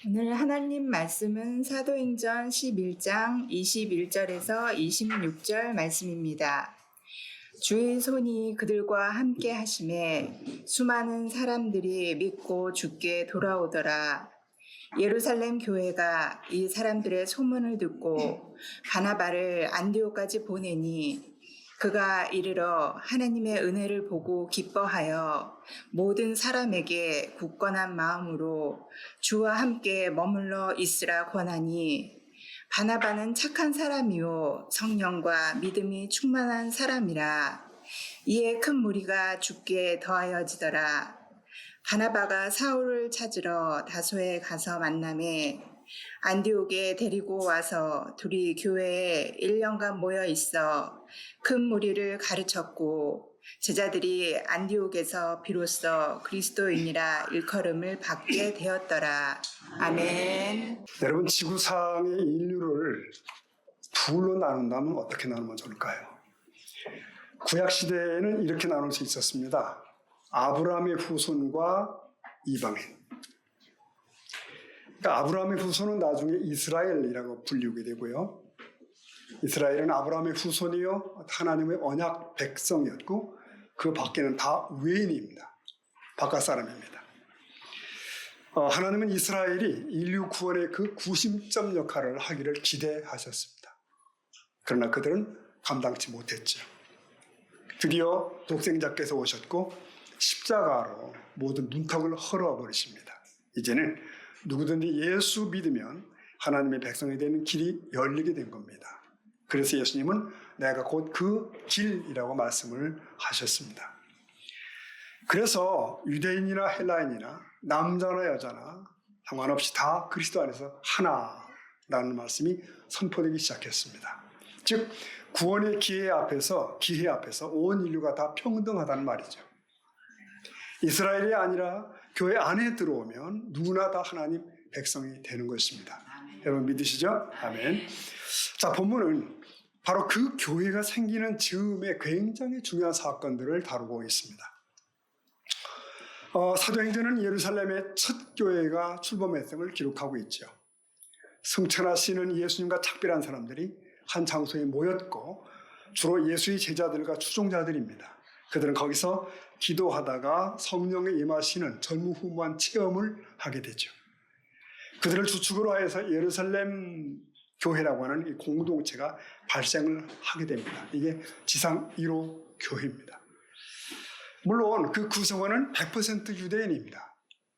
오늘 하나님 말씀은 사도행전 11장 21절에서 26절 말씀입니다. 주의 손이 그들과 함께 하심에 수많은 사람들이 믿고 주께 돌아오더라. 예루살렘 교회가 이 사람들의 소문을 듣고 바나바를 안디옥까지 보내니 그가 이르러 하나님의 은혜를 보고 기뻐하여 모든 사람에게 굳건한 마음으로 주와 함께 머물러 있으라 권하니 바나바는 착한 사람이요 성령과 믿음이 충만한 사람이라. 이에 큰 무리가 주께 더하여지더라. 바나바가 사울을 찾으러 다소에 가서 만나매 안디옥에 데리고 와서 둘이 교회에 1년간 모여 있어 큰 무리를 가르쳤고 제자들이 안디옥에서 비로소 그리스도인이라 일컬음을 받게 되었더라. 아멘. 여러분, 지구상의 인류를 둘로 나눈다면 어떻게 나누면 좋을까요? 구약시대에는 이렇게 나눌 수 있었습니다. 아브라함의 후손과 이방인. 그러니까 아브라함의 후손은 나중에 이스라엘이라고 불리게 되고요. 이스라엘은 아브라함의 후손이요 하나님의 언약 백성이었고 그 밖에는 다 외인입니다. 바깥 사람입니다. 하나님은 이스라엘이 인류 구원의 그 구심점 역할을 하기를 기대하셨습니다. 그러나 그들은 감당치 못했죠. 드디어 독생자께서 오셨고 십자가로 모든 문턱을 헐어버리십니다. 이제는 누구든지 예수 믿으면 하나님의 백성이 되는 길이 열리게 된 겁니다. 그래서 예수님은 내가 곧 그 길이라고 말씀을 하셨습니다. 그래서 유대인이나 헬라인이나 남자나 여자나 상관없이 다 그리스도 안에서 하나라는 말씀이 선포되기 시작했습니다. 즉 구원의 기회 앞에서 온 인류가 다 평등하다는 말이죠. 이스라엘이 아니라 교회 안에 들어오면 누구나 다 하나님 백성이 되는 것입니다. 여러분 믿으시죠? 아멘. 자, 본문은 바로 그 교회가 생기는 즈음에 굉장히 중요한 사건들을 다루고 있습니다. 사도행전은 예루살렘의 첫 교회가 출범했음을 기록하고 있죠. 승천하시는 예수님과 작별한 사람들이 한 장소에 모였고 주로 예수의 제자들과 추종자들입니다. 그들은 거기서 기도하다가 성령에 임하시는 전무후무한 체험을 하게 되죠. 그들을 주축으로 해서 예루살렘 교회라고 하는 이 공동체가 발생을 하게 됩니다. 이게 지상 1호 교회입니다. 물론 그 구성원은 100% 유대인입니다.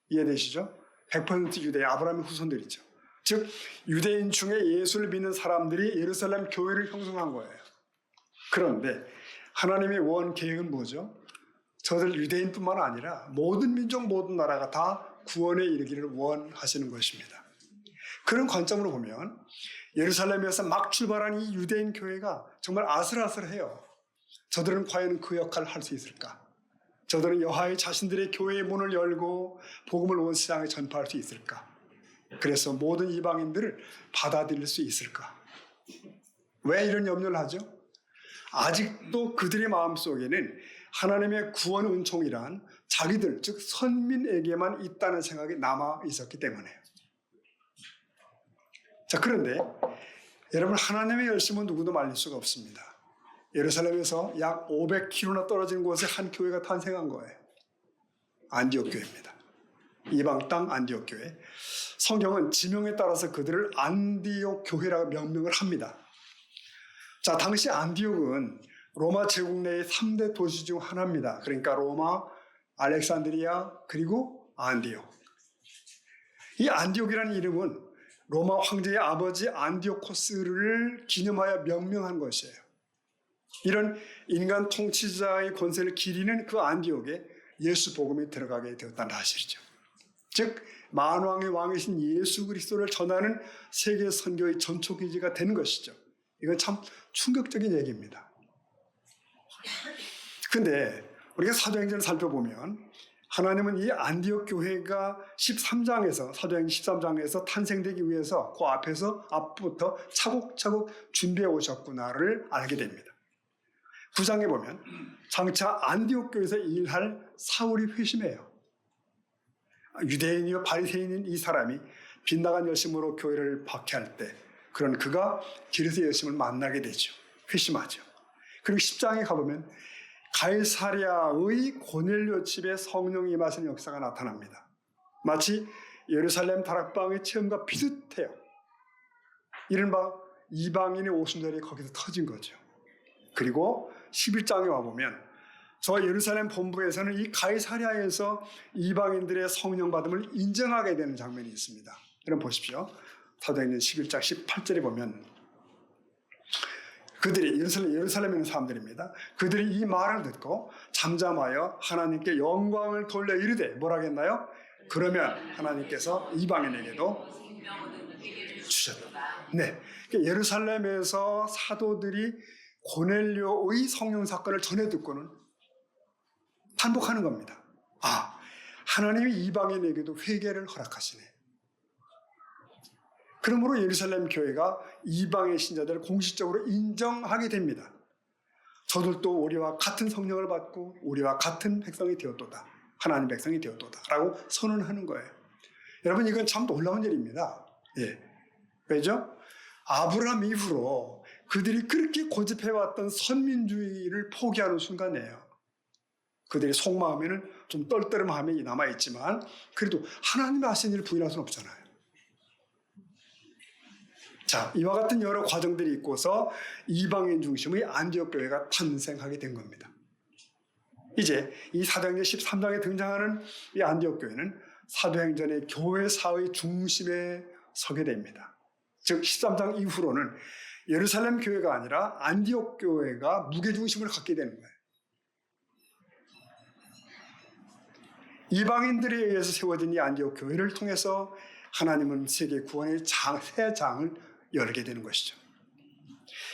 이해되시죠? 100% 유대인, 아브라함의 후손들이죠. 즉 유대인 중에 예수를 믿는 사람들이 예루살렘 교회를 형성한 거예요. 그런데 하나님의 원 계획은 뭐죠? 저들 유대인뿐만 아니라 모든 민족, 모든 나라가 다 구원에 이르기를 원하시는 것입니다. 그런 관점으로 보면 예루살렘에서 막 출발한 이 유대인 교회가 정말 아슬아슬해요. 저들은 과연 그 역할을 할 수 있을까? 저들은 여하의 자신들의 교회의 문을 열고 복음을 온 세상에 전파할 수 있을까? 그래서 모든 이방인들을 받아들일 수 있을까? 왜 이런 염려를 하죠? 아직도 그들의 마음속에는 하나님의 구원 은총이란 자기들, 즉 선민에게만 있다는 생각이 남아 있었기 때문에요. 자, 그런데 여러분, 하나님의 열심은 누구도 말릴 수가 없습니다. 예루살렘에서 약 500km나 떨어진 곳에 한 교회가 탄생한 거예요. 안디옥 교회입니다. 이방 땅 안디옥 교회. 성경은 지명에 따라서 그들을 안디옥 교회라고 명명을 합니다. 자, 당시 안디옥은 로마 제국 내의 3대 도시 중 하나입니다. 그러니까 로마, 알렉산드리아, 그리고 안디옥. 이 안디옥이라는 이름은 로마 황제의 아버지 안디오코스를 기념하여 명명한 것이에요. 이런 인간 통치자의 권세를 기리는 그 안디옥에 예수 복음이 들어가게 되었다는 사실이죠. 즉 만왕의 왕이신 예수 그리스도를 전하는 세계 선교의 전초기지가 되는 것이죠. 이건 참 충격적인 얘기입니다. 그런데 우리가 사도행전을 살펴보면 하나님은 이 안디옥 교회가 13장에서 사도행전 13장에서 탄생되기 위해서 그 앞부터 차곡차곡 준비해 오셨구나를 알게 됩니다. 9장에 보면 장차 안디옥 교회에서 일할 사울이 회심해요. 유대인이요 바리새인인 이 사람이 빗나간 열심으로 교회를 박해할 때 그런 그가 길에서 예수님을 만나게 되죠. 회심하죠. 그리고 10장에 가보면 가이사랴의 고넬료 집에 성령이 임하시는 역사가 나타납니다. 마치 예루살렘 다락방의 체험과 비슷해요. 이른바 이방인의 오순절이 거기서 터진 거죠. 그리고 11장에 와보면 저 예루살렘 본부에서는 이 가이사랴에서 이방인들의 성령 받음을 인정하게 되는 장면이 있습니다. 여러분 보십시오. 사도행전 11장 18절에 보면 그들이 예루살렘에 있는 사람들입니다. 그들이 이 말을 듣고 잠잠하여 하나님께 영광을 돌려 이르되 뭐라겠나요? 그러면 하나님께서 이방인에게도 주셨다. 네, 그러니까 예루살렘에서 사도들이 고넬료의 성령 사건을 전해 듣고는 반복하는 겁니다. 아, 하나님이 이방인에게도 회개를 허락하시네. 그러므로 예루살렘 교회가 이방의 신자들을 공식적으로 인정하게 됩니다. 저들도 우리와 같은 성령을 받고 우리와 같은 백성이 되었도다. 하나님 백성이 되었도다. 라고 선언하는 거예요. 여러분 이건 참 놀라운 일입니다. 예. 왜죠? 아브라함 이후로 그들이 그렇게 고집해왔던 선민주의를 포기하는 순간이에요. 그들의 속마음에는 좀 떨떠름함이 남아있지만 그래도 하나님이 하신 일을 부인할 수는 없잖아요. 자, 이와 같은 여러 과정들이 있고서 이방인 중심의 안디옥 교회가 탄생하게 된 겁니다. 이제 이 사도행전 13장에 등장하는 이 안디옥 교회는 사도행전의 교회사의 중심에 서게 됩니다. 즉 13장 이후로는 예루살렘 교회가 아니라 안디옥 교회가 무게중심을 갖게 되는 거예요. 이방인들에 의해서 세워진 이 안디옥 교회를 통해서 하나님은 세계 구원의 새 장을 열게 되는 것이죠.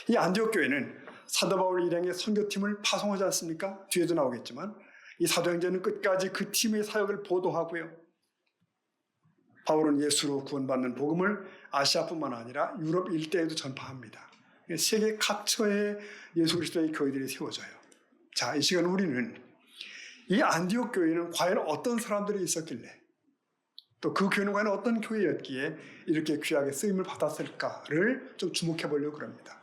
이 안디옥 교회는 사도 바울 일행의 선교팀을 파송하지 않습니까? 뒤에도 나오겠지만 이 사도행전은 끝까지 그 팀의 사역을 보도하고요. 바울은 예수로 구원받는 복음을 아시아뿐만 아니라 유럽 일대에도 전파합니다. 세계 각처에 예수 그리스도의 교회들이 세워져요. 자, 이 시간 우리는 이 안디옥 교회는 과연 어떤 사람들이 있었길래 또 그 교회는 과연 어떤 교회였기에 이렇게 귀하게 쓰임을 받았을까를 좀 주목해 보려고 합니다.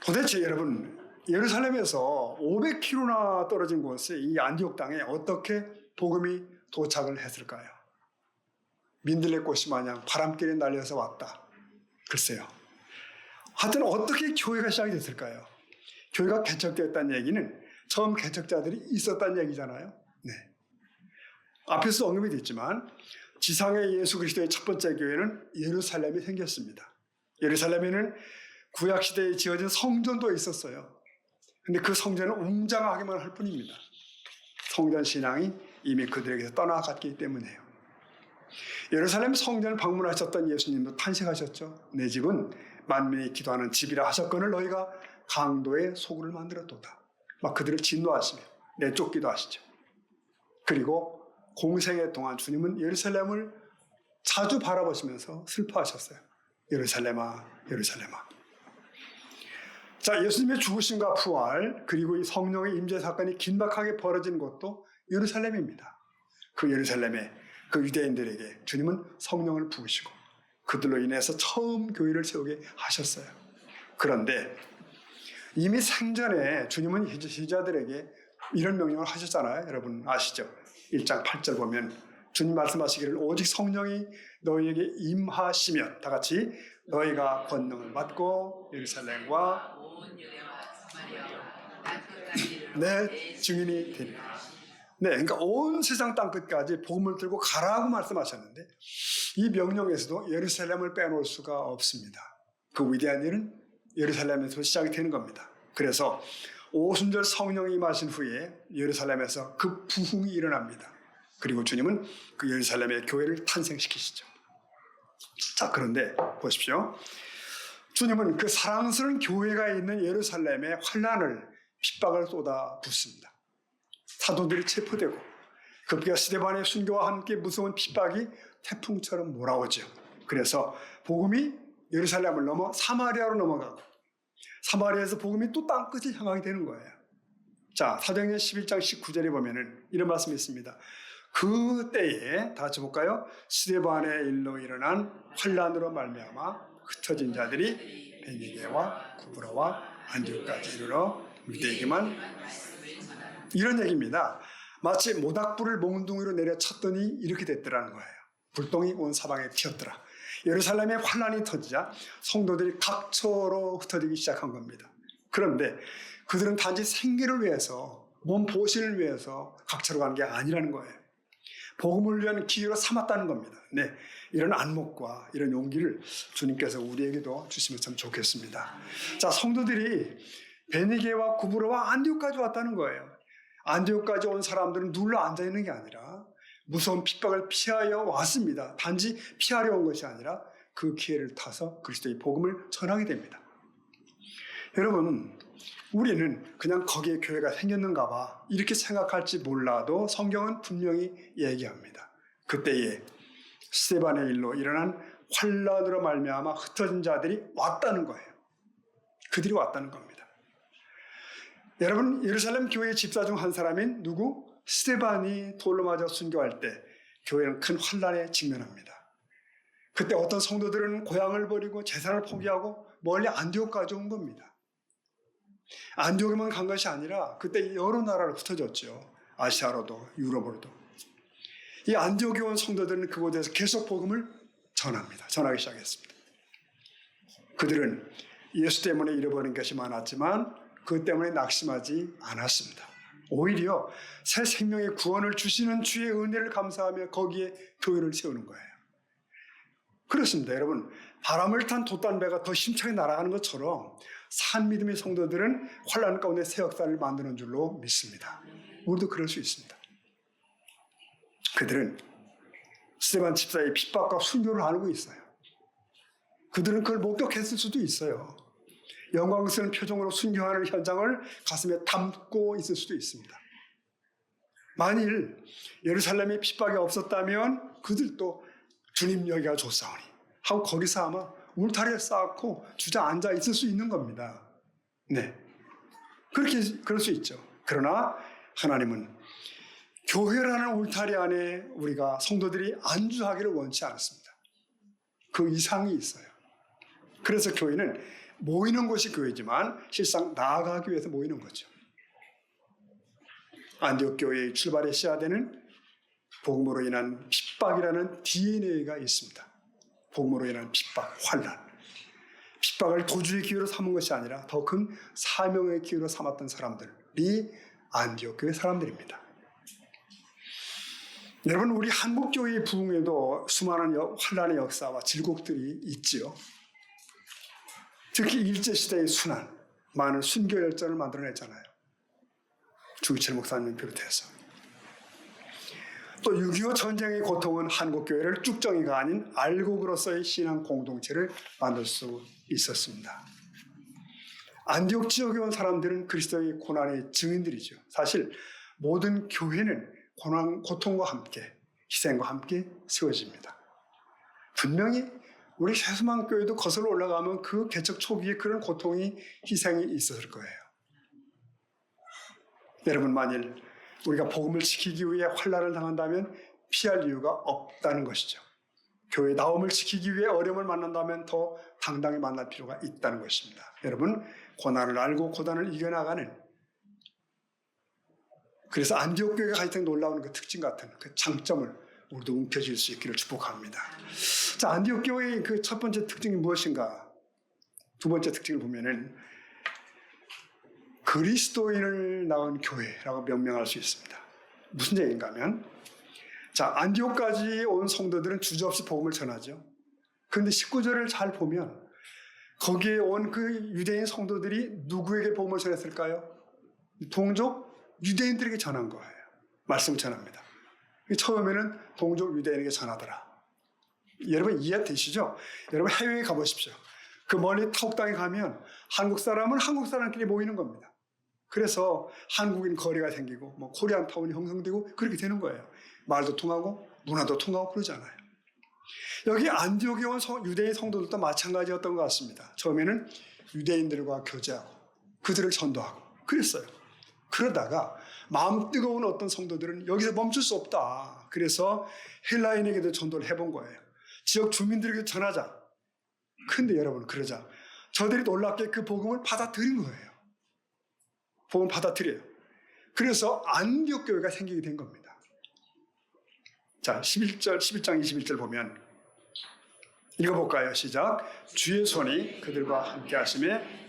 도대체 여러분 예루살렘에서 500km나 떨어진 곳에 이 안디옥 땅에 어떻게 복음이 도착을 했을까요? 민들레꽃이 마냥 바람길에 날려서 왔다. 글쎄요. 하여튼 어떻게 교회가 시작이 됐을까요? 교회가 개척되었다는 얘기는 처음 개척자들이 있었다는 얘기잖아요. 네. 앞에서 언급이 됐지만 지상의 예수 그리스도의 첫 번째 교회는 예루살렘에 생겼습니다. 예루살렘에는 구약시대에 지어진 성전도 있었어요. 근데 그 성전은 웅장하기만 할 뿐입니다. 성전 신앙이 이미 그들에게서 떠나갔기 때문에요. 예루살렘 성전을 방문하셨던 예수님도 탄식하셨죠. 내 집은 만민이 기도하는 집이라 하셨거늘 너희가 강도의 소굴을 만들었도다. 막 그들을 진노하시며 내쫓기도 하시죠. 그리고 공생애 동안 주님은 예루살렘을 자주 바라보시면서 슬퍼하셨어요. 예루살렘아, 예루살렘아. 자, 예수님의 죽으심과 부활 그리고 이 성령의 임재 사건이 긴박하게 벌어진 곳도 예루살렘입니다. 그 예루살렘에 그 유대인들에게 주님은 성령을 부으시고 그들로 인해서 처음 교회를 세우게 하셨어요. 그런데 이미 생전에 주님은 제자들에게 이런 명령을 하셨잖아요. 여러분 아시죠? 1장 8절 보면 주님 말씀하시기를 오직 성령이 너희에게 임하시면 다 같이 너희가 권능을 받고 예루살렘과 내 증인이 되리라. 네, 그러니까 온 세상 땅 끝까지 복음을 들고 가라고 말씀하셨는데 이 명령에서도 예루살렘을 빼놓을 수가 없습니다. 그 위대한 일은 예루살렘에서 시작이 되는 겁니다. 그래서 오순절 성령이 임하신 후에 예루살렘에서 그 부흥이 일어납니다. 그리고 주님은 그 예루살렘의 교회를 탄생시키시죠. 자, 그런데 보십시오. 주님은 그 사랑스러운 교회가 있는 예루살렘에 환난을 핍박을 쏟아붓습니다. 사도들이 체포되고 급기야 스데반의 순교와 함께 무서운 핍박이 태풍처럼 몰아오죠. 그래서 복음이 예루살렘을 넘어 사마리아로 넘어가고 사마리아에서 복음이 또 땅끝을 향하게 되는 거예요. 자, 사도행전 11장 19절에 보면은 이런 말씀이 있습니다. 그 때에 다 같이 볼까요? 스데반의 일로 일어난 환란으로 말미암아 흩어진 자들이 베니게와 구브로와 안디옥까지 이르러 유대에게만, 이런 얘기입니다. 마치 모닥불을 몽둥이로 내려 쳤더니 이렇게 됐더라는 거예요. 불똥이 온 사방에 튀었더라. 예루살렘에 환란이 터지자 성도들이 각처로 흩어지기 시작한 겁니다. 그런데 그들은 단지 생계를 위해서, 몸 보신을 위해서 각처로 간 게 아니라는 거예요. 복음을 위한 기회로 삼았다는 겁니다. 네, 이런 안목과 이런 용기를 주님께서 우리에게도 주시면 참 좋겠습니다. 자, 성도들이 베니게와 구브로와 안디옥까지 왔다는 거예요. 안디옥까지 온 사람들은 눌러 앉아 있는 게 아니라 무서운 핍박을 피하여 왔습니다. 단지 피하려 온 것이 아니라 그 기회를 타서 그리스도의 복음을 전하게 됩니다. 여러분, 우리는 그냥 거기에 교회가 생겼는가 봐 이렇게 생각할지 몰라도 성경은 분명히 얘기합니다. 그때에 스데반의 일로 일어난 환란으로 말미암아 흩어진 자들이 왔다는 거예요. 그들이 왔다는 겁니다. 여러분, 예루살렘 교회의 집사 중 한 사람인 누구? 스데반이 돌로 맞아 순교할 때 교회는 큰 환란에 직면합니다. 그때 어떤 성도들은 고향을 버리고 재산을 포기하고 멀리 안디옥까지 온 겁니다. 안디옥에만 간 것이 아니라 그때 여러 나라로 흩어졌죠. 아시아로도 유럽으로도. 이 안디옥에 온 성도들은 그곳에서 계속 복음을 전합니다. 전하기 시작했습니다. 그들은 예수 때문에 잃어버린 것이 많았지만 그 때문에 낙심하지 않았습니다. 오히려 새 생명의 구원을 주시는 주의 은혜를 감사하며 거기에 교회를 세우는 거예요. 그렇습니다. 여러분, 바람을 탄 돛단배가 더 힘차게 날아가는 것처럼 산 믿음의 성도들은 환란 가운데 새 역사를 만드는 줄로 믿습니다. 우리도 그럴 수 있습니다. 그들은 스데반 집사의 핍박과 순교를 알고 있어요. 그들은 그걸 목격했을 수도 있어요. 영광스러운 표정으로 순교하는 현장을 가슴에 담고 있을 수도 있습니다. 만일 예루살렘에 핍박이 없었다면 그들도 주님 여기가 좋사오니 하고 거기서 아마 울타리에 쌓고 주저앉아 있을 수 있는 겁니다. 네, 그럴 수 있죠. 그러나 하나님은 교회라는 울타리 안에 우리가 성도들이 안주하기를 원치 않았습니다. 그 이상이 있어요. 그래서 교회는 모이는 곳이 교회지만 실상 나아가기 위해서 모이는 거죠. 안디옥 교회의 출발의 씨앗에는 복음으로 인한 핍박이라는 DNA가 있습니다. 복음으로 인한 핍박, 환난. 핍박을 도주의 기회로 삼은 것이 아니라 더 큰 사명의 기회로 삼았던 사람들이 안디옥 교회 사람들입니다. 여러분, 우리 한국 교회의 부흥에도 수많은 환난의 역사와 질곡들이 있지요. 특히 일제시대의 순환, 많은 순교 열전을 만들어냈잖아요. 주기철 목사님 비롯해서. 또 6.25 전쟁의 고통은 한국교회를 쭉정이가 아닌 알곡으로서의 신앙 공동체를 만들 수 있었습니다. 안디옥 지역에 온 사람들은 그리스도의 고난의 증인들이죠. 사실 모든 교회는 고통과 함께, 희생과 함께 세워집니다. 분명히 우리 세수만교회도 거슬러 올라가면 그 개척 초기에 그런 고통이, 희생이 있었을 거예요. 여러분, 만일 우리가 복음을 지키기 위해 환난을 당한다면 피할 이유가 없다는 것이죠. 교회 나옴을 지키기 위해 어려움을 만난다면 더 당당히 만날 필요가 있다는 것입니다. 여러분, 고난을 알고 고난을 이겨나가는, 그래서 안디옥 교회가 가장 놀라운 그 특징 같은 그 장점을 우리도 움켜쥘 수 있기를 축복합니다. 자, 안디옥 교회의 그 첫 번째 특징이 무엇인가? 두 번째 특징을 보면은 그리스도인을 낳은 교회라고 명명할 수 있습니다. 무슨 얘기인가 하면, 자, 안디옥까지 온 성도들은 주저없이 복음을 전하죠. 그런데 19절을 잘 보면 거기에 온 그 유대인 성도들이 누구에게 복음을 전했을까요? 동족 유대인들에게 전한 거예요. 말씀을 전합니다. 처음에는 동족 유대인에게 전하더라. 여러분 이해되시죠? 여러분 해외에 가보십시오. 그 멀리 타국 땅에 가면 한국 사람은 한국 사람끼리 모이는 겁니다. 그래서 한국인 거리가 생기고 뭐 코리안 타운이 형성되고 그렇게 되는 거예요. 말도 통하고 문화도 통하고 그러잖아요. 여기 안디옥에 온 유대인 성도들도 마찬가지였던 것 같습니다. 처음에는 유대인들과 교제하고 그들을 전도하고 그랬어요. 그러다가 마음 뜨거운 어떤 성도들은 여기서 멈출 수 없다. 그래서 헬라인에게도 전도를 해본 거예요. 지역 주민들에게 전하자. 근데 여러분 그러자 저들이 놀랍게 그 복음을 받아들인 거예요. 복음을 받아들여요. 그래서 안디옥 교회가 생기게 된 겁니다. 자, 11장 21절 보면 읽어볼까요? 시작. 주의 손이 그들과 함께 하심에.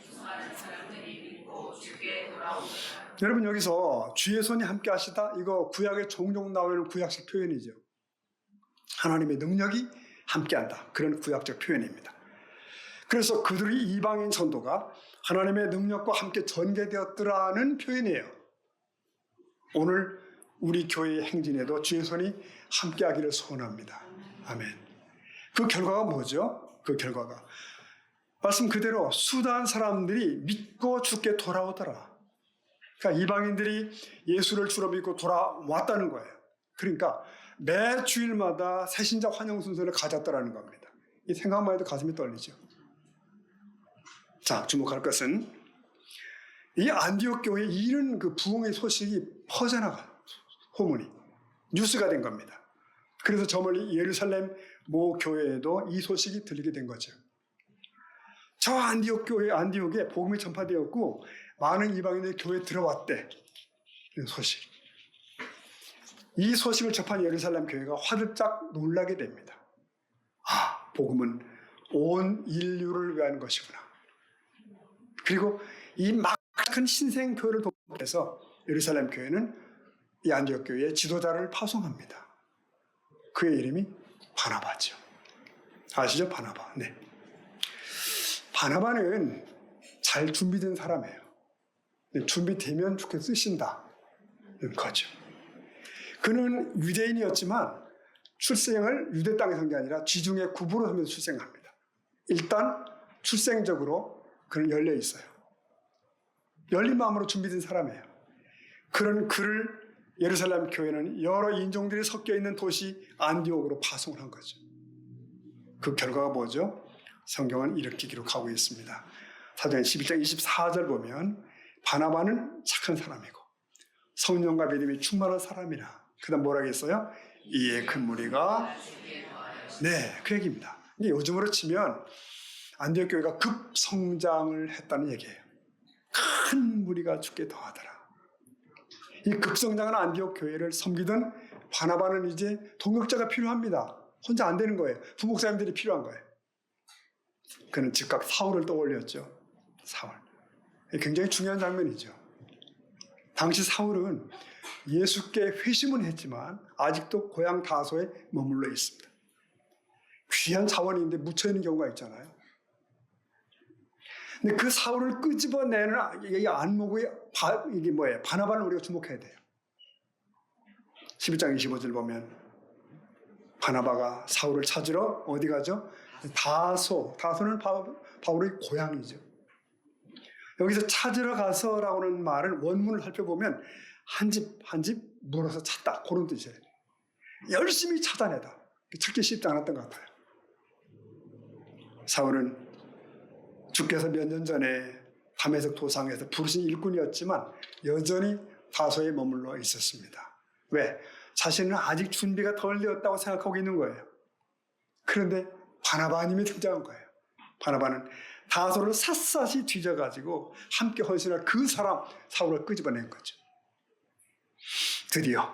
여러분 여기서 주의 손이 함께 하시다, 이거 구약에 종종 나오는 구약식 표현이죠. 하나님의 능력이 함께한다, 그런 구약적 표현입니다. 그래서 그들이 이방인 전도가 하나님의 능력과 함께 전개되었더라는 표현이에요. 오늘 우리 교회의 행진에도 주의 손이 함께하기를 소원합니다. 아멘. 그 결과가 뭐죠? 그 결과가 말씀 그대로 수단 사람들이 믿고 주께 돌아오더라. 그러니까 이방인들이 예수를 주로 믿고 돌아왔다는 거예요. 그러니까 매 주일마다 새신자 환영 순서를 가졌다라는 겁니다. 이 생각만 해도 가슴이 떨리죠. 자, 주목할 것은 이 안디옥 교회에 이런 그 부흥의 소식이 퍼져나가, 소문이 뉴스가 된 겁니다. 그래서 저 멀리 예루살렘 모 교회에도 이 소식이 들리게 된 거죠. 저 안디옥 교회, 안디옥에 복음이 전파되었고 많은 이방인들이 교회에 들어왔대. 이런 소식. 이 소식을 접한 예루살렘 교회가 화들짝 놀라게 됩니다. 아, 복음은 온 인류를 위한 것이구나. 그리고 이 막큰 신생 교회를 돕기위해서 예루살렘 교회는 이 안디옥 교회의 지도자를 파송합니다. 그의 이름이 바나바죠. 아시죠? 바나바. 네. 바나바는 잘 준비된 사람이에요. 준비되면 주께 쓰신다. 거죠. 그는 유대인이었지만 출생을 유대 땅에서 한 게 아니라 지중해 구부로 하면서 출생합니다. 일단 출생적으로 그는 열려 있어요. 열린 마음으로 준비된 사람이에요. 그런 그를 예루살렘 교회는 여러 인종들이 섞여 있는 도시 안디옥으로 파송을 한 거죠. 그 결과가 뭐죠? 성경은 이렇게 기록하고 있습니다. 사도행 11장 24절 보면 바나바는 착한 사람이고 성령과 믿음이 충만한 사람이라. 그 다음 뭐라고 했어요? 이에 큰 무리가, 네, 그 얘기입니다. 요즘으로 치면 안디옥 교회가 급성장을 했다는 얘기예요. 큰 무리가 주께 더하더라. 이 급성장한 안디옥 교회를 섬기던 바나바는 이제 동역자가 필요합니다. 혼자 안 되는 거예요. 부목사님들이 필요한 거예요. 그는 즉각 사울을 떠올렸죠. 사울. 굉장히 중요한 장면이죠. 당시 사울은 예수께 회심은 했지만 아직도 고향 다소에 머물러 있습니다. 귀한 자원인데 묻혀있는 경우가 있잖아요. 근데 그 사울을 끄집어내는 이 안목의 이게 뭐예요? 바나바를 우리가 주목해야 돼요. 11장 25절 보면 바나바가 사울을 찾으러 어디 가죠? 다소는 바울의 고향이죠. 여기서 찾으러 가서라고는 말은 원문을 살펴보면 한 집 한 집 물어서 찾다, 그런 뜻이에요. 열심히 찾아내다. 찾기 쉽지 않았던 것 같아요. 사울은 주께서 몇 년 전에 다메섹 도상에서 부르신 일꾼이었지만 여전히 다소에 머물러 있었습니다. 왜? 자신은 아직 준비가 덜 되었다고 생각하고 있는 거예요. 그런데 바나바님이 등장한 거예요. 바나바는 다소를 샅샅이 뒤져가지고 함께 헌신할 그 사람 사울을 끄집어낸 거죠. 드디어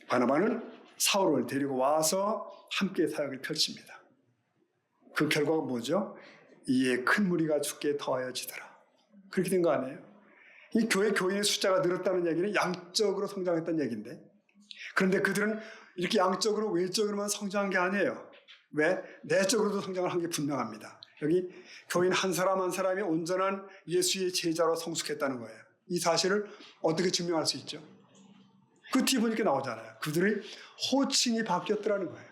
바나바는 사울을 데리고 와서 함께 사역을 펼칩니다. 그 결과가 뭐죠? 이에 큰 무리가 주께 더하여지더라. 그렇게 된 거 아니에요? 이 교회 교인의 숫자가 늘었다는 얘기는 양적으로 성장했다는 얘기인데, 그런데 그들은 이렇게 양적으로 외적으로만 성장한 게 아니에요. 왜? 내적으로도 성장을 한 게 분명합니다. 여기 교인 한 사람 한 사람이 온전한 예수의 제자로 성숙했다는 거예요. 이 사실을 어떻게 증명할 수 있죠? 그 뒤에 보니까 나오잖아요. 그들의 호칭이 바뀌었더라는 거예요.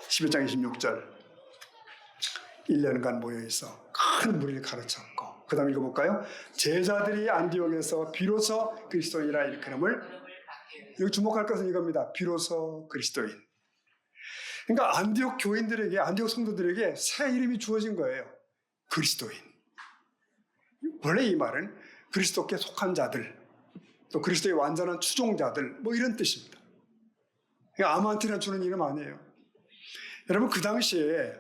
11장 26절 1년간 모여있어 큰 무리를 가르쳤고, 그 다음 읽어볼까요? 제자들이 안디옥에서 비로소 그리스도인이라 일컬음을, 여기 주목할 것은 이겁니다. 비로소 그리스도인. 그러니까 안디옥 교인들에게, 안디옥 성도들에게 새 이름이 주어진 거예요. 그리스도인. 원래 이 말은 그리스도께 속한 자들, 또 그리스도의 완전한 추종자들 뭐 이런 뜻입니다. 아무한테나 주는 이름 아니에요. 여러분 그 당시에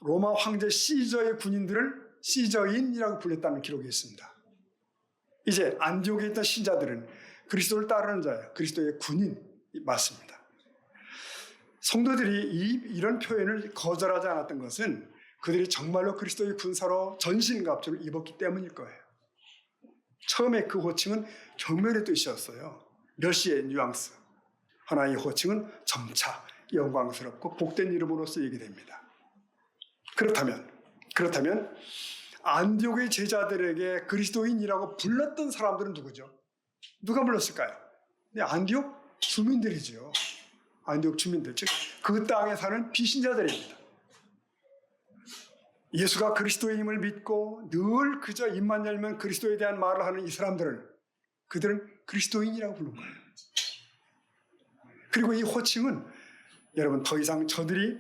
로마 황제 시저의 군인들을 시저인이라고 불렸다는 기록이 있습니다. 이제 안디옥에 있던 신자들은 그리스도를 따르는 자예요. 그리스도의 군인 맞습니다. 성도들이 이런 표현을 거절하지 않았던 것은 그들이 정말로 그리스도의 군사로 전신갑주를 입었기 때문일 거예요. 처음에 그 호칭은 경멸의 뜻이었어요. 멸시의 뉘앙스. 하나의 호칭은 점차 영광스럽고 복된 이름으로 쓰이게 됩니다. 그렇다면 안디옥의 제자들에게 그리스도인이라고 불렀던 사람들은 누구죠? 누가 불렀을까요? 네, 안디옥 주민들이죠. 안디옥 주민들, 즉 그 땅에 사는 비신자들입니다. 예수가 그리스도임을 믿고 늘 그저 입만 열면 그리스도에 대한 말을 하는 이 사람들은 그들은 그리스도인이라고 부른 거예요. 그리고 이 호칭은 여러분 더 이상 저들이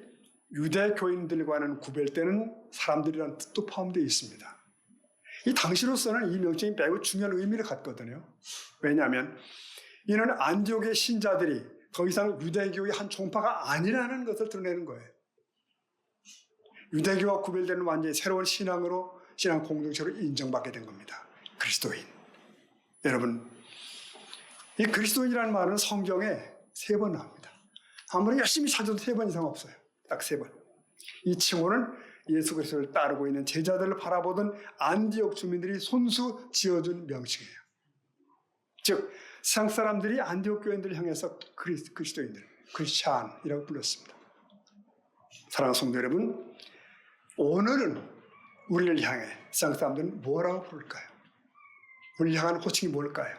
유대 교인들과는 구별되는 사람들이라는 뜻도 포함되어 있습니다. 이 당시로서는 이 명칭이 매우 중요한 의미를 갖거든요. 왜냐하면 이는 안디옥의 신자들이 더 이상 유대교의 한 종파가 아니라는 것을 드러내는 거예요. 유대교와 구별되는 완전히 새로운 신앙 공동체로 인정받게 된 겁니다. 그리스도인. 여러분, 이 그리스도인이라는 말은 성경에 3번 나옵니다. 아무리 열심히 찾아도 3번 이상 없어요. 딱 3번. 이 칭호는 예수 그리스도를 따르고 있는 제자들을 바라보던 안디옥 주민들이 손수 지어준 명칭이에요. 즉 세상 사람들이 안디옥 교인들을 향해서 그리스도인들, 크리스찬이라고 불렀습니다. 사랑하는 성도 여러분, 오늘은 우리를 향해 세상 사람들은 뭐라고 부를까요? 우리를 향하는 호칭이 뭘까요?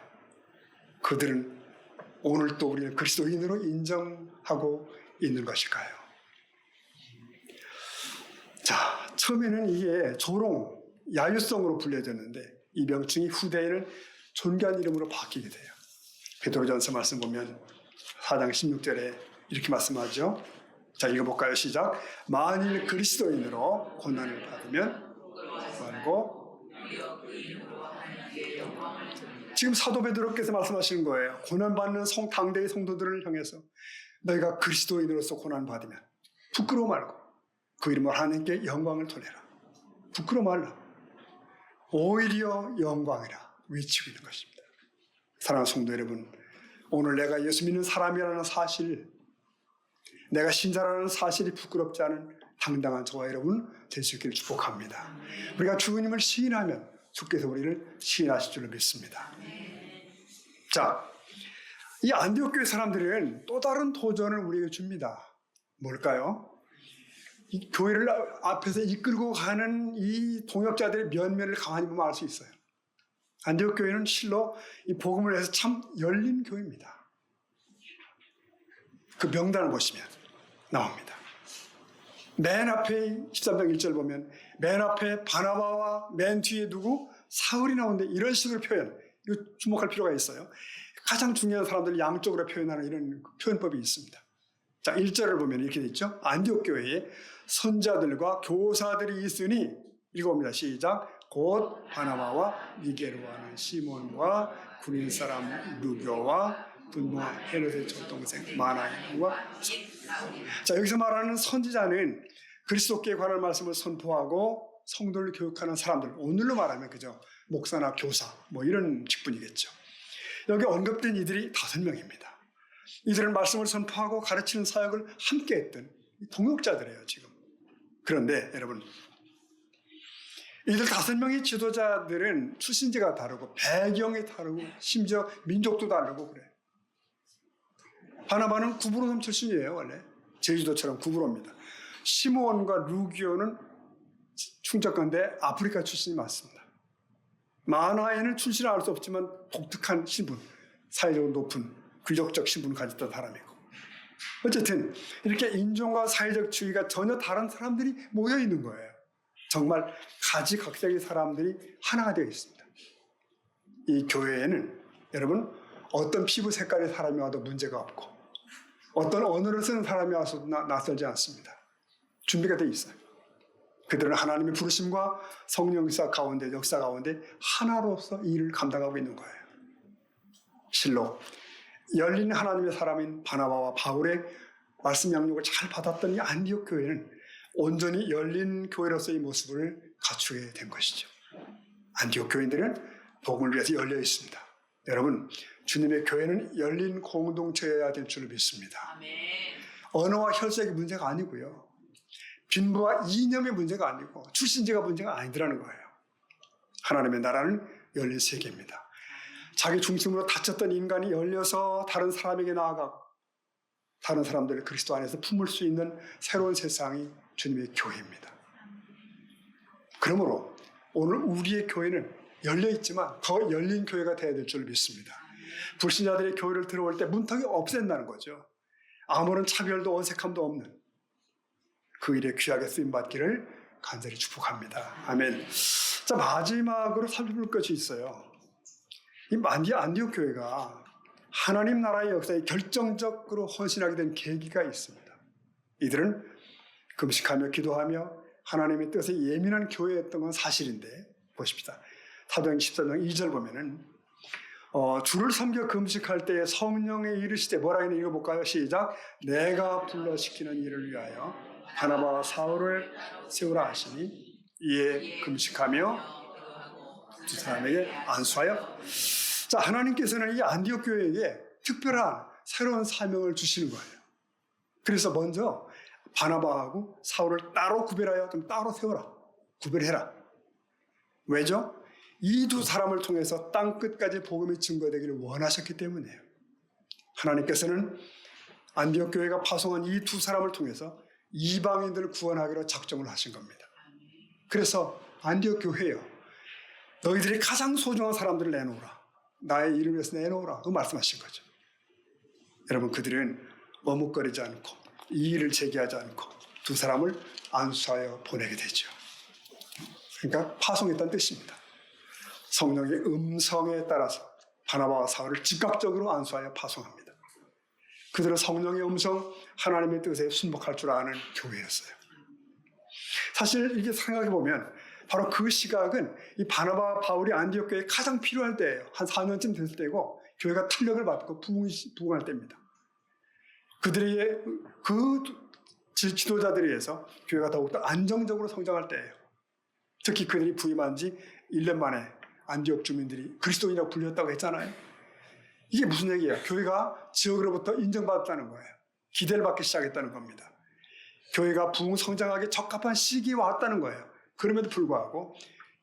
그들은 오늘도 우리를 그리스도인으로 인정하고 있는 것일까요? 자, 처음에는 이게 조롱, 야유성으로 불려졌는데 이 명칭이 후대에는 존귀한 이름으로 바뀌게 돼요. 베드로전서 말씀 보면 4장 16절에 이렇게 말씀하죠. 자, 읽어볼까요? 시작. 만일 그리스도인으로 고난을 받으면 말고 지금 사도 베드로께서 말씀하시는 거예요. 고난받는 당대의 성도들을 향해서 너희가 그리스도인으로서 고난받으면 부끄러워 말고 그 이름으로 하나님께 영광을 돌려라. 부끄러워 말라. 오히려 영광이라 외치고 있는 것입니다. 사랑하는 성도 여러분, 오늘 내가 예수 믿는 사람이라는 사실, 내가 신자라는 사실이 부끄럽지 않은 당당한 저와 여러분 될 수 있기를 축복합니다. 우리가 주님을 시인하면 주께서 우리를 시인하실 줄로 믿습니다. 자, 이 안디옥 교회 사람들은 또 다른 도전을 우리에게 줍니다. 뭘까요? 이 교회를 앞에서 이끌고 가는 이 동역자들의 면면을 가만히 보면 알 수 있어요. 안디옥 교회는 실로 이 복음을 위해서 참 열린 교회입니다. 그 명단을 보시면 나옵니다. 맨 앞에 13장 1절 보면 맨 앞에 바나바와 맨 뒤에 누구? 사울이 나오는데 이런 식으로 표현, 이거 주목할 필요가 있어요. 가장 중요한 사람들 양쪽으로 표현하는 이런 표현법이 있습니다. 자, 1절을 보면 이렇게 돼 있죠. 안디옥 교회에 선자들과 교사들이 있으니 읽어봅니다. 시작. 곧 바나바와 니게로 하는 시몬과 군인 사람 루교와 분노와 헤롯의 젖동생 마나인과 자, 여기서 말하는 선지자는 그리스도께 관한 말씀을 선포하고 성도를 교육하는 사람들, 오늘로 말하면 그죠, 목사나 교사 뭐 이런 직분이겠죠. 여기 언급된 이들이 5명입니다. 이들은 말씀을 선포하고 가르치는 사역을 함께 했던 동역자들이에요 지금. 그런데 여러분, 이들 5명의 지도자들은 출신지가 다르고 배경이 다르고 심지어 민족도 다르고 그래요. 바나바는 구브로섬 출신이에요. 원래 제주도처럼 구브로입니다. 시므온과 루기오는 충청권대 아프리카 출신이 맞습니다. 마나에는 출신을 알 수 없지만 독특한 신분, 사회적으로 높은 귀족적 신분을 가졌던 사람이고, 어쨌든 이렇게 인종과 사회적 주의가 전혀 다른 사람들이 모여 있는 거예요. 정말 가지각색의 사람들이 하나가 되어 있습니다. 이 교회에는 여러분 어떤 피부 색깔의 사람이 와도 문제가 없고 어떤 언어를 쓰는 사람이 와서 낯설지 않습니다. 준비가 되어 있어요. 그들은 하나님의 부르심과 성령 역사 가운데 하나로서 이 일을 감당하고 있는 거예요. 실로 열린 하나님의 사람인 바나바와 바울의 말씀 양육을 잘 받았던 이 안디옥 교회는 온전히 열린 교회로서의 모습을 갖추게 된 것이죠. 안디옥 교인들은 복음을 위해서 열려 있습니다. 여러분, 주님의 교회는 열린 공동체여야 될 줄 믿습니다. 언어와 혈색이 문제가 아니고요. 빈부와 이념의 문제가 아니고 출신지가 문제가 아니더라는 거예요. 하나님의 나라는 열린 세계입니다. 자기 중심으로 닫혔던 인간이 열려서 다른 사람에게 나아가고 다른 사람들을 그리스도 안에서 품을 수 있는 새로운 세상이 주님의 교회입니다. 그러므로 오늘 우리의 교회는 열려 있지만 더 열린 교회가 되어야 될 줄 믿습니다. 불신자들의 교회를 들어올 때 문턱이 없앤다는 거죠. 아무런 차별도 어색함도 없는 그 일에 귀하게 쓰임받기를 간절히 축복합니다. 아멘. 자, 마지막으로 살펴볼 것이 있어요. 이 안디옥 교회가 하나님 나라의 역사에 결정적으로 헌신하게 된 계기가 있습니다. 이들은 금식하며 기도하며 하나님의 뜻에 예민한 교회였던 건 사실인데 보십시다. 사도행전 14장 2절 보면은 주를 섬겨 금식할 때에 성령에 이르시되 뭐라 했나 읽어볼까요? 시작. 내가 불러시키는 일을 위하여 바나바와 사울을 세우라 하시니 이에 금식하며 두 사람에게 안수하여. 자, 하나님께서는 이 안디옥 교회에게 특별한 새로운 사명을 주시는 거예요. 그래서 먼저 바나바하고 사울을 따로 구별하여 좀 따로 세워라. 구별해라. 왜죠? 이 두 사람을 통해서 땅 끝까지 복음이 증거되기를 원하셨기 때문이에요. 하나님께서는 안디옥 교회가 파송한 이 두 사람을 통해서 이방인들을 구원하기로 작정을 하신 겁니다. 그래서 안디옥 교회요, 너희들이 가장 소중한 사람들을 내놓으라. 나의 이름을 위해서 내놓으라. 그 말씀하신 거죠. 여러분, 그들은 머뭇거리지 않고 이의를 제기하지 않고 두 사람을 안수하여 보내게 되죠. 그러니까 파송했다는 뜻입니다. 성령의 음성에 따라서 바나바와 사울을 즉각적으로 안수하여 파송합니다. 그들은 성령의 음성, 하나님의 뜻에 순복할 줄 아는 교회였어요. 사실 이게 생각해보면 바로 그 시각은 이 바나바와 바울이 안디옥 교회에 가장 필요할 때예요. 한 4년쯤 됐을 때고 교회가 탄력을 받고 부흥할 때입니다. 그들의 그 지도자들에 의해서 교회가 더욱더 안정적으로 성장할 때예요. 특히 그들이 부임한 지 1년 만에 안디옥 주민들이 그리스도인이라고 불렸다고 했잖아요. 이게 무슨 얘기예요? 교회가 지역으로부터 인정받았다는 거예요. 기대를 받기 시작했다는 겁니다. 교회가 부흥 성장하기 적합한 시기에 왔다는 거예요. 그럼에도 불구하고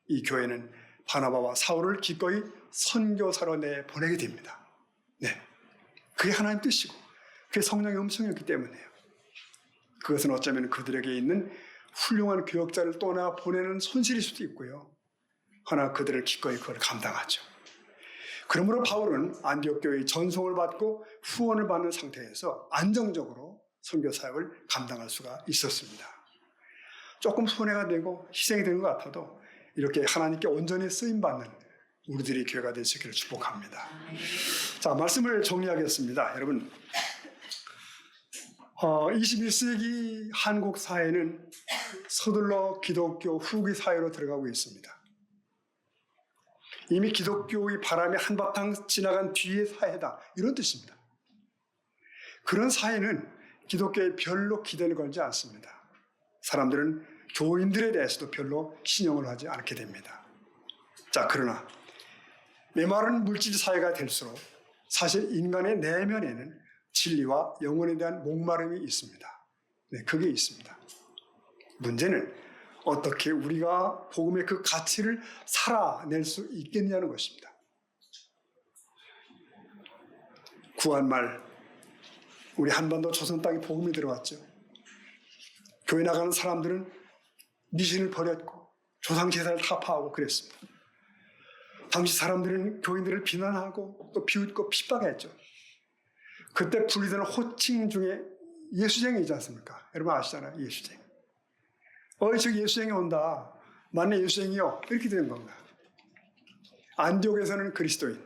이 교회는 바나바와 사울을 기꺼이 선교사로 내보내게 됩니다. 네, 그게 하나님 뜻이고 그게 성령의 음성이었기 때문이에요. 그것은 어쩌면 그들에게 있는 훌륭한 교역자를 떠나 보내는 손실일 수도 있고요. 그러나 그들을 기꺼이 그걸 감당하죠. 그러므로 바울은 안디옥 교회의 전송을 받고 후원을 받는 상태에서 안정적으로 선교 사역을 감당할 수가 있었습니다. 조금 손해가 되고 희생이 되는 것 같아도 이렇게 하나님께 온전히 쓰임받는 우리들이 교회가 될 수 있기를 축복합니다. 자, 말씀을 정리하겠습니다. 여러분, 21세기 한국 사회는 서둘러 기독교 후기 사회로 들어가고 있습니다. 이미 기독교의 바람이 한바탕 지나간 뒤의 사회다, 이런 뜻입니다. 그런 사회는 기독교에 별로 기대를 걸지 않습니다. 사람들은 교인들에 대해서도 별로 신용을 하지 않게 됩니다. 자, 그러나 메마른 물질 사회가 될수록 사실 인간의 내면에는 진리와 영혼에 대한 목마름이 있습니다. 네, 그게 있습니다. 문제는 어떻게 우리가 복음의 그 가치를 살아낼 수 있겠냐는 것입니다. 구한말 우리 한반도 조선 땅에 복음이 들어왔죠. 교회 나가는 사람들은 미신을 버렸고 조상제사를 타파하고 그랬습니다. 당시 사람들은 교인들을 비난하고 또 비웃고 핍박했죠. 그때 불리던 호칭 중에 예수쟁이지 않습니까? 여러분 아시잖아요, 예수쟁이. 저기 예수쟁이 온다. 만내 예수쟁이요. 이렇게 되는 건가? 안디옥에서는 그리스도인,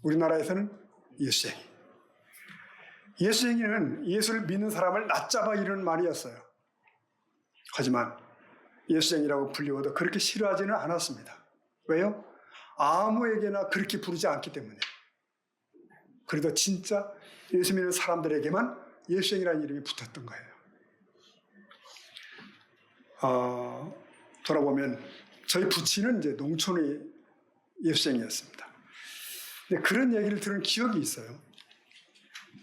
우리나라에서는 예수쟁이. 예수쟁이는 예수를 믿는 사람을 낮잡아 이르는 말이었어요. 하지만 예수쟁이라고 불리워도 그렇게 싫어하지는 않았습니다. 왜요? 아무에게나 그렇게 부르지 않기 때문에. 그래도 진짜 예수 믿는 사람들에게만 예수쟁이라는 이름이 붙었던 거예요. 돌아보면 저희 부친은 이제 농촌의 예수쟁이였습니다. 근데 그런 얘기를 들은 기억이 있어요.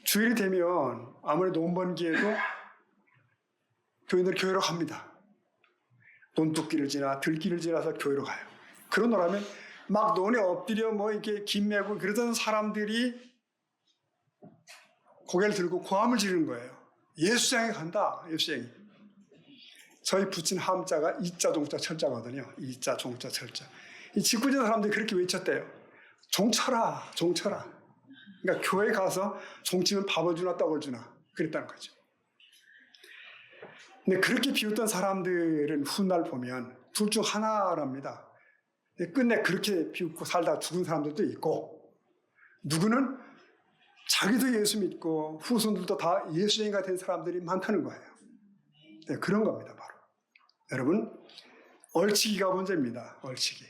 주일이 되면 아무래도 논번기에도 교인들 교회로 갑니다. 논둑길을 지나 들길을 지나서 교회로 가요. 그러노라면 막 논에 엎드려 뭐 이렇게 김 메고 그러던 사람들이 고개를 들고 고함을 지르는 거예요. 예수장에 간다. 예수장이. 저희 부친 함자가 이자 종자 철자거든요. 이자 종자 철자. 이 직구진 사람들이 그렇게 외쳤대요. 종쳐라. 종쳐라. 그러니까 교회 가서 종치면 밥을 주나 떡을 주나 그랬다는 거죠. 근데 그렇게 비웃던 사람들은 훗날 보면 둘 중 하나랍니다. 끝내 그렇게 비웃고 살다 죽은 사람들도 있고, 누구는 자기도 예수 믿고 후손들도 다 예수쟁이가 된 사람들이 많다는 거예요. 네, 그런 겁니다, 바로. 여러분, 얼치기가 문제입니다. 얼치기.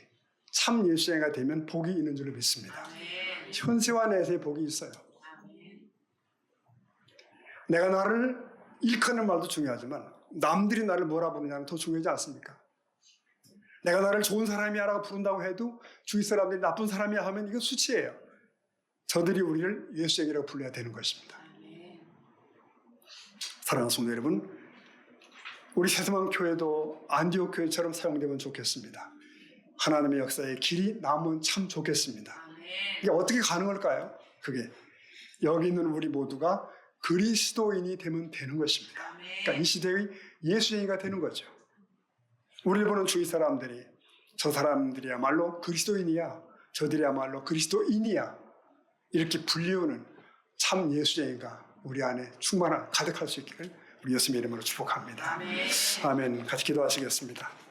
참 예수쟁이가 되면 복이 있는 줄로 믿습니다. 현세와 내세의 복이 있어요. 내가 나를 일컫는 말도 중요하지만 남들이 나를 뭐라 부르냐는 더 중요하지 않습니까? 내가 나를 좋은 사람이야라고 부른다고 해도 주위 사람들이 나쁜 사람이야 하면 이건 수치예요. 저들이 우리를 예수쟁이라고 불러야 되는 것입니다. 사랑하는 성도 여러분, 우리 새소망 교회도 안디옥 교회처럼 사용되면 좋겠습니다. 하나님의 역사의 길이 남으면 참 좋겠습니다. 이게 어떻게 가능할까요? 그게 여기 있는 우리 모두가 그리스도인이 되면 되는 것입니다. 그러니까 이 시대의 예수쟁이가 되는 거죠. 우리를 보는 주위 사람들이 저 사람들이야말로 그리스도인이야, 저들이야말로 그리스도인이야, 이렇게 불리우는 참 예수쟁이가 우리 안에 충만한 가득할 수 있기를 우리 예수님의 이름으로 축복합니다. 아멘. 같이 기도하시겠습니다.